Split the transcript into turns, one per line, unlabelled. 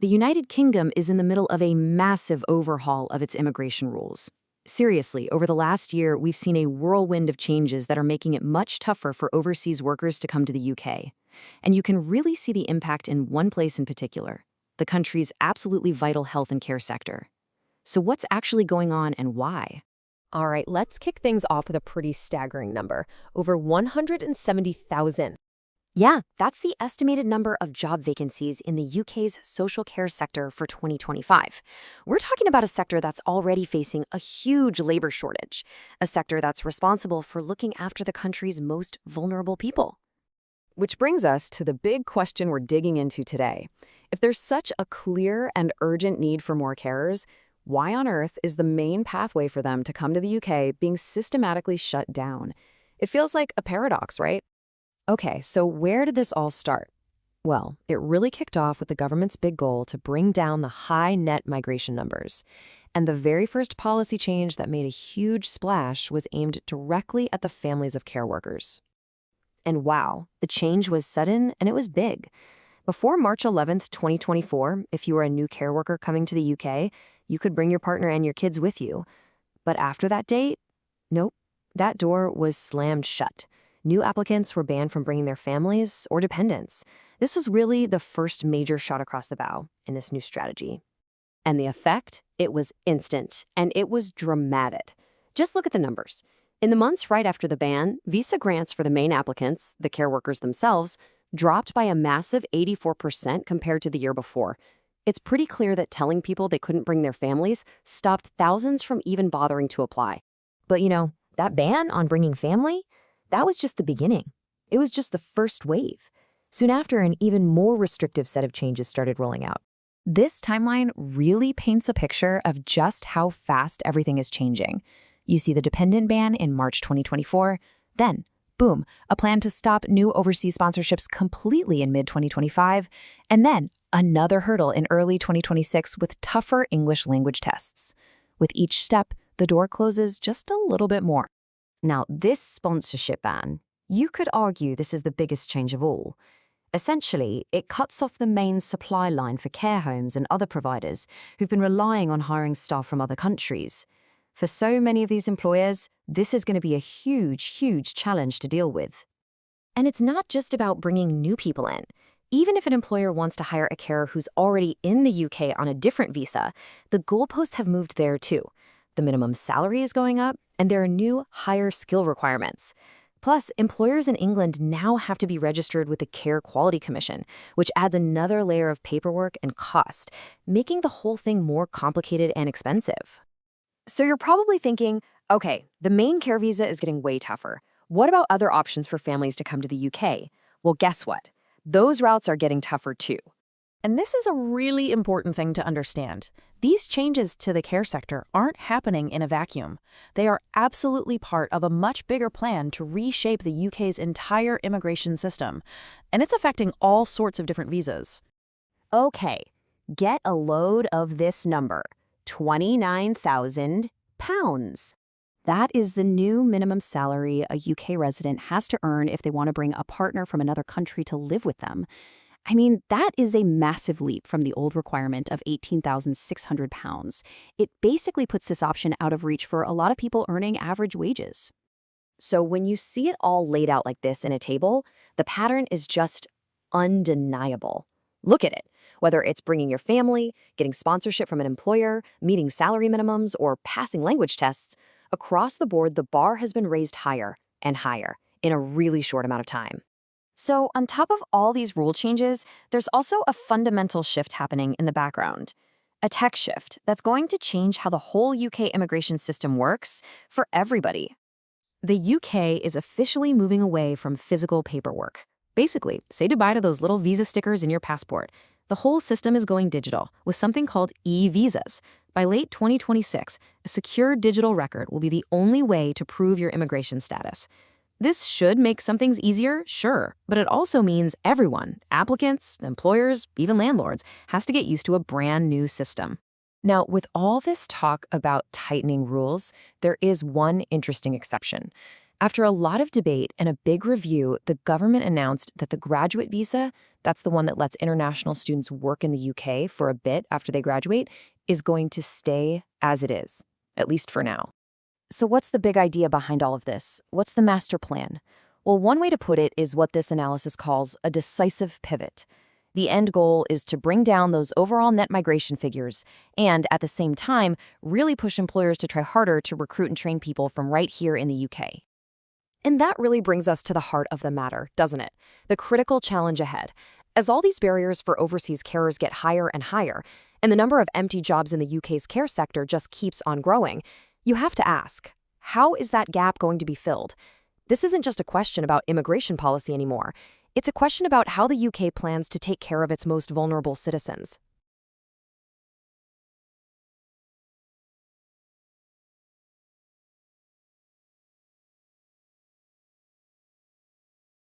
The United Kingdom is in the middle of a massive overhaul of its immigration rules. Seriously, over the last year, we've seen a whirlwind of changes that are making it much tougher for overseas workers to come to the UK. And you can really see the impact in one place in particular, the country's absolutely vital health and care sector. So what's actually going on and why?
All right, let's kick things off with a pretty staggering number, over 170,000.
Yeah, that's the estimated number of job vacancies in the UK's social care sector for 2025. We're talking about a sector that's already facing a huge labor shortage, a sector that's responsible for looking after the country's most vulnerable people.
Which brings us to the big question we're digging into today. If there's such a clear and urgent need for more carers, why on earth is the main pathway for them to come to the UK being systematically shut down? It feels like a paradox, right? Okay, so where did this all start? Well, it really kicked off with the government's big goal to bring down the high net migration numbers. And the very first policy change that made a huge splash was aimed directly at the families of care workers. And wow, the change was sudden and it was big. Before March 11th, 2024, if you were a new care worker coming to the UK, you could bring your partner and your kids with you. But after that date, nope, that door was slammed shut. New applicants were banned from bringing their families or dependents. This was really the first major shot across the bow in this new strategy. And the effect? It was instant, and it was dramatic. Just look at the numbers. In the months right after the ban, visa grants for the main applicants, the care workers themselves, dropped by a massive 84% compared to the year before. It's pretty clear that telling people they couldn't bring their families stopped thousands from even bothering to apply. But that ban on bringing family? That was just the beginning. It was just the first wave. Soon after, an even more restrictive set of changes started rolling out. This timeline really paints a picture of just how fast everything is changing. You see the dependent ban in March 2024. Then, boom, a plan to stop new overseas sponsorships completely in mid-2025. And then, another hurdle in early 2026 with tougher English language tests. With each step, the door closes just a little bit more. Now, this sponsorship ban, you could argue this is the biggest change of all. Essentially, it cuts off the main supply line for care homes and other providers who've been relying on hiring staff from other countries. For so many of these employers, this is going to be a huge, huge challenge to deal with. And it's not just about bringing new people in. Even if an employer wants to hire a carer who's already in the UK on a different visa, the goalposts have moved there too. The minimum salary is going up, and there are new, higher skill requirements. Plus, employers in England now have to be registered with the Care Quality Commission, which adds another layer of paperwork and cost, making the whole thing more complicated and expensive. So you're probably thinking, okay, the main care visa is getting way tougher. What about other options for families to come to the UK? Well, guess what? Those routes are getting tougher too.
And this is a really important thing to understand. These changes to the care sector aren't happening in a vacuum. They are absolutely part of a much bigger plan to reshape the UK's entire immigration system. And it's affecting all sorts of different visas.
Okay, get a load of this number, £29,000. That is the new minimum salary a UK resident has to earn if they want to bring a partner from another country to live with them. I mean, that is a massive leap from the old requirement of £18,600. It basically puts this option out of reach for a lot of people earning average wages. So when you see it all laid out like this in a table, the pattern is just undeniable. Look at it. Whether it's bringing your family, getting sponsorship from an employer, meeting salary minimums, or passing language tests, across the board, the bar has been raised higher and higher in a really short amount of time. So on top of all these rule changes, there's also a fundamental shift happening in the background. A tech shift that's going to change how the whole UK immigration system works for everybody. The UK is officially moving away from physical paperwork. Basically, say goodbye to those little visa stickers in your passport. The whole system is going digital with something called e-visas. By late 2026, a secure digital record will be the only way to prove your immigration status. This should make some things easier, sure, but it also means everyone, applicants, employers, even landlords, has to get used to a brand new system. Now, with all this talk about tightening rules, there is one interesting exception. After a lot of debate and a big review, the government announced that the graduate visa, that's the one that lets international students work in the UK for a bit after they graduate, is going to stay as it is, at least for now. So what's the big idea behind all of this? What's the master plan? Well, one way to put it is what this analysis calls a decisive pivot. The end goal is to bring down those overall net migration figures and, at the same time, really push employers to try harder to recruit and train people from right here in the UK.
And that really brings us to the heart of the matter, doesn't it? The critical challenge ahead. As all these barriers for overseas carers get higher and higher, and the number of empty jobs in the UK's care sector just keeps on growing, you have to ask, how is that gap going to be filled? This isn't just a question about immigration policy anymore. It's a question about how the UK plans to take care of its most vulnerable citizens.